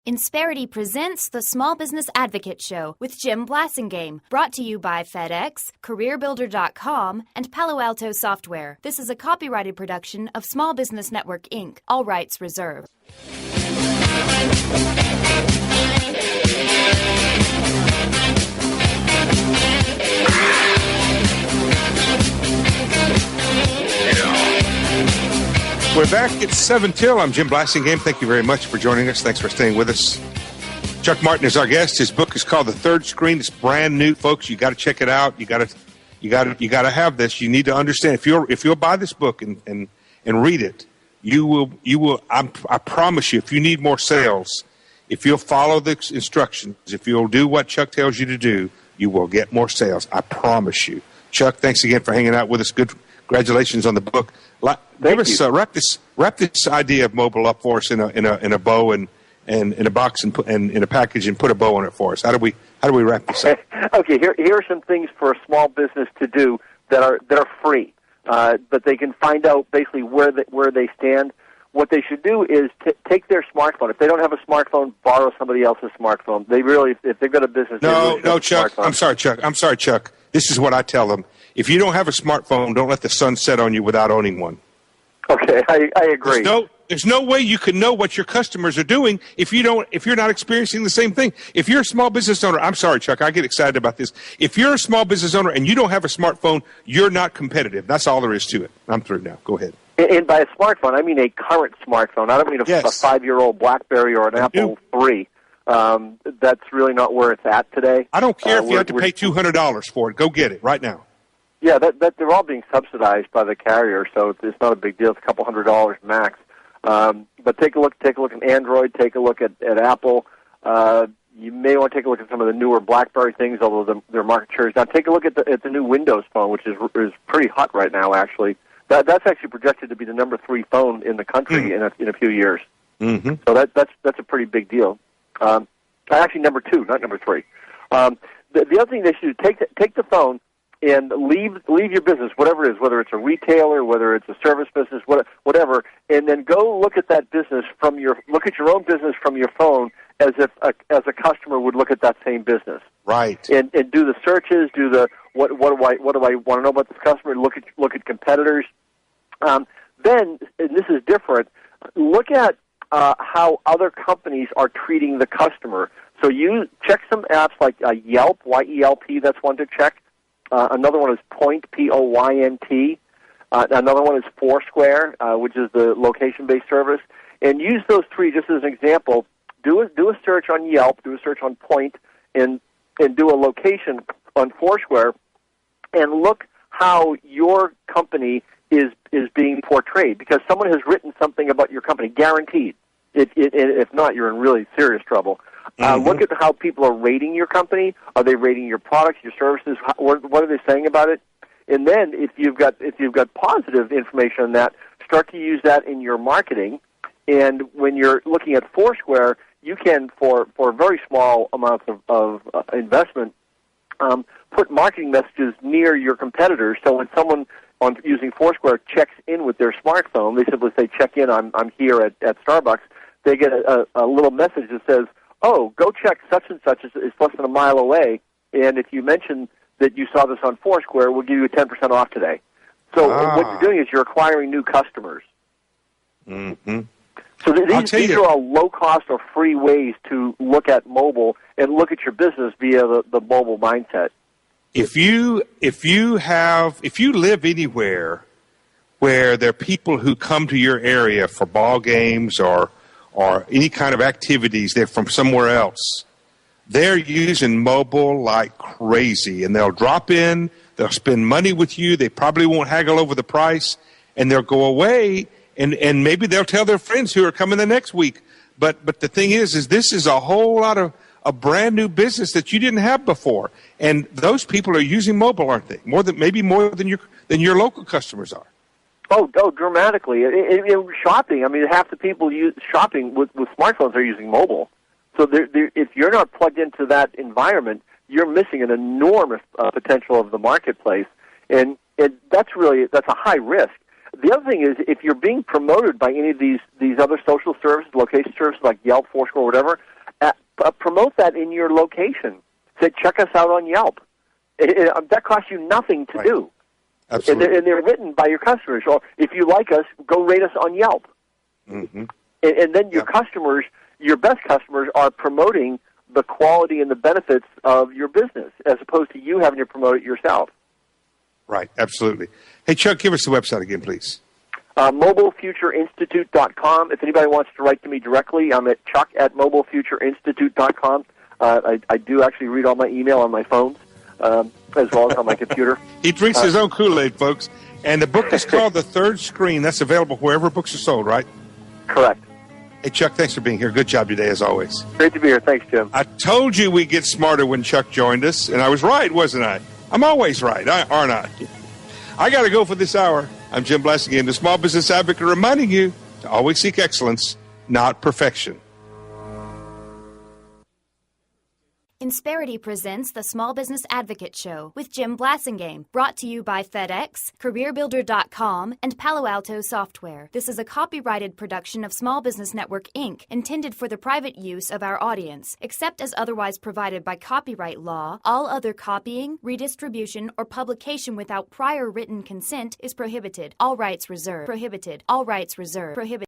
Insperity presents the Small Business Advocate Show with Jim Blasingame, brought to you by FedEx, CareerBuilder.com, and Palo Alto Software. This is a copyrighted production of Small Business Network, Inc., all rights reserved. We're back at 7 till. I'm Jim Blasingame. Thank you very much for joining us. Thanks for staying with us. Chuck Martin is our guest. His book is called The Third Screen. It's brand new, folks. You got to check it out. You got to have this. You need to understand. If you'll buy this book and read it, you will. I promise you. If you need more sales, if you'll follow the instructions, if you'll do what Chuck tells you to do, you will get more sales. I promise you. Chuck, thanks again for hanging out with us. Congratulations on the book. Give us wrap this idea of mobile up for us in a bow and in a box and in a package and put a bow on it for us. How do we wrap this up? Okay, here are some things for a small business to do that are free, but they can find out basically where they stand. What they should do is take their smartphone. If they don't have a smartphone, borrow somebody else's smartphone. If they've got a business, no, Chuck. I'm sorry, Chuck. This is what I tell them. If you don't have a smartphone, don't let the sun set on you without owning one. Okay, I agree. There's no way you can know what your customers are doing if you're not experiencing the same thing. If you're a small business owner, I'm sorry, Chuck, I get excited about this. If you're a small business owner and you don't have a smartphone, you're not competitive. That's all there is to it. I'm through now. Go ahead. And by a smartphone, I mean a current smartphone. I don't mean a 5-year-old BlackBerry or an Apple III. That's really not where it's at today. I don't care if you have to pay $200 for it. Go get it right now. Yeah, that they're all being subsidized by the carrier, so it's not a big deal. It's a couple $100 max. But take a look at Android. Take a look at Apple. You may want to take a look at some of the newer BlackBerry things, although their market share is down. Take a look at the new Windows Phone, which is pretty hot right now. Actually, that's actually projected to be the number 3 phone in the country in a few years. Mm-hmm. So that's a pretty big deal. Actually, number 2, not number 3. The other thing they should do, take the phone and leave your business, whatever it is, whether it's a retailer, whether it's a service business, whatever, and then go look at that business look at your own business from your phone as if as a customer would look at that same business. Right. And do the searches, do the what do I want to know about this customer? Look at competitors. Then, and this is different. Look at how other companies are treating the customer. So you check some apps like Yelp, Y-E-L-P. That's one to check. Another one is Point, P-O-Y-N-T. Another one is Foursquare, which is the location-based service. And use those 3 just as an example. Do a search on Yelp, do a search on Point, and do a location on Foursquare, and look how your company is being portrayed. Because someone has written something about your company, guaranteed. If not, you're in really serious trouble. Look at how people are rating your company. Are they rating your products, your services? What are they saying about it? And then, if you've got positive information on that, start to use that in your marketing. And when you're looking at Foursquare, you can, for very small amounts of investment, put marketing messages near your competitors. So when someone using Foursquare checks in with their smartphone, they simply say, "Check in. I'm here at Starbucks." They get a little message that says, "Oh, go check such and such. It's less than a mile away. And if you mention that you saw this on Foursquare, we'll give you 10% off today." So what you're doing is you're acquiring new customers. Mm-hmm. So these are all low-cost or free ways to look at mobile and look at your business via the mobile mindset. If you live anywhere where there are people who come to your area for ball games or any kind of activities, they're from somewhere else, they're using mobile like crazy, and they'll drop in, they'll spend money with you, they probably won't haggle over the price, and they'll go away, and maybe they'll tell their friends who are coming the next week. But the thing is this is a whole lot of a brand new business that you didn't have before, and those people are using mobile, aren't they? More than your local customers are. Oh, dramatically. In shopping, I mean, half the people shopping with smartphones are using mobile. So if you're not plugged into that environment, you're missing an enormous potential of the marketplace, and that's a high risk. The other thing is, if you're being promoted by any of these other social services, location services like Yelp, Foursquare, whatever, promote that in your location. Say, check us out on Yelp. That costs you nothing to do. Absolutely. And they're written by your customers. Or if you like us, go rate us on Yelp. Mm-hmm. And then your customers, your best customers, are promoting the quality and the benefits of your business, as opposed to you having to promote it yourself. Right, absolutely. Hey, Chuck, give us the website again, please. MobileFutureInstitute.com. If anybody wants to write to me directly, I'm at chuck@MobileFutureInstitute.com. I do actually read all my email on my phones, as well as on my computer. He drinks his own Kool-Aid, folks. And the book is called The Third Screen. That's available wherever books are sold, right? Correct. Hey, Chuck, thanks for being here. Good job today, as always. Great to be here. Thanks, Jim. I told you we'd get smarter when Chuck joined us, and I was right, wasn't I? I'm always right, aren't I? I got to go for this hour. I'm Jim Blasingame, the Small Business Advocate, reminding you to always seek excellence, not perfection. Insperity presents the Small Business Advocate Show with Jim Blasingame, brought to you by FedEx, CareerBuilder.com, and Palo Alto Software. This is a copyrighted production of Small Business Network, Inc., intended for the private use of our audience. Except as otherwise provided by copyright law, all other copying, redistribution, or publication without prior written consent is prohibited. All rights reserved. Prohibited. All rights reserved. Prohibited.